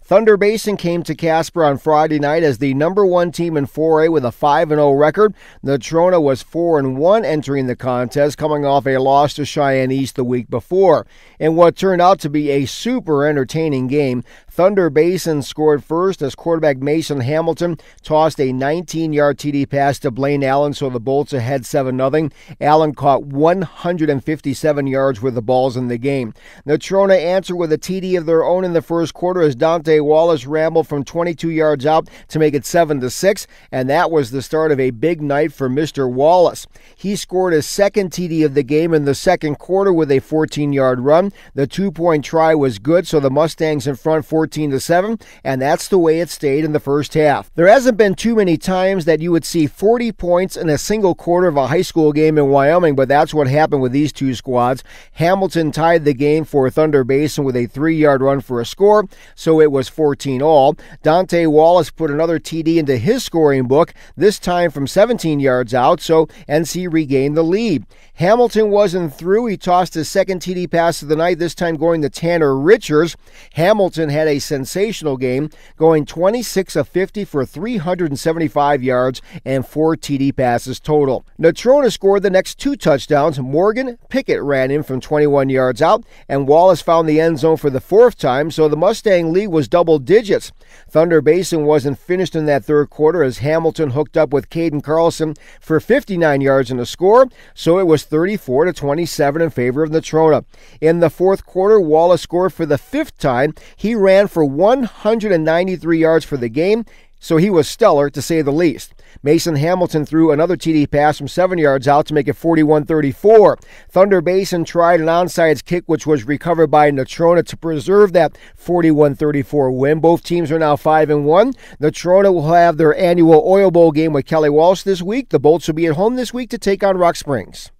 Thunder Basin came to Casper on Friday night as the number one team in 4A with a 5-0 record. Natrona was 4-1 entering the contest, coming off a loss to Cheyenne East the week before. In what turned out to be a super entertaining game, Thunder Basin scored first as quarterback Mason Hamilton tossed a 19-yard TD pass to Blaine Allen, so the Bolts ahead 7-0. Allen caught 157 yards worth of balls in the game. Natrona answered with a TD of their own in the first quarter as Dante Wallace rambled from 22 yards out to make it 7-6, and that was the start of a big night for Mr. Wallace. He scored his second TD of the game in the second quarter with a 14-yard run. The 2-point try was good, so the Mustangs in front 14-7, and that's the way it stayed in the first half. There hasn't been too many times that you would see 40 points in a single quarter of a high school game in Wyoming, but that's what happened with these two squads. Hamilton tied the game for Thunder Basin with a 3-yard run for a score, so it was 14-all. Dante Wallace put another TD into his scoring book, this time from 17 yards out, so NC regained the lead. Hamilton wasn't through. He tossed his second TD pass of the night, this time going to Tanner Richards. Hamilton had a sensational game, going 26 of 50 for 375 yards and 4 TD passes total. Natrona scored the next 2 touchdowns. Morgan Pickett ran in from 21 yards out, and Wallace found the end zone for the 4th time, so the Mustang lead was double digits. Thunder Basin wasn't finished in that third quarter as Hamilton hooked up with Caden Carlson for 59 yards in the score, so it was 34-27 in favor of Natrona. In the fourth quarter, Wallace scored for the 5th time. He ran for 193 yards for the game, so he was stellar to say the least. Mason Hamilton threw another TD pass from 7 yards out to make it 41-34. Thunder Basin tried an onside kick, which was recovered by Natrona to preserve that 41-34 win. Both teams are now 5-1. Natrona will have their annual Oil Bowl game with Kelly Walsh this week. The Bolts will be at home this week to take on Rock Springs.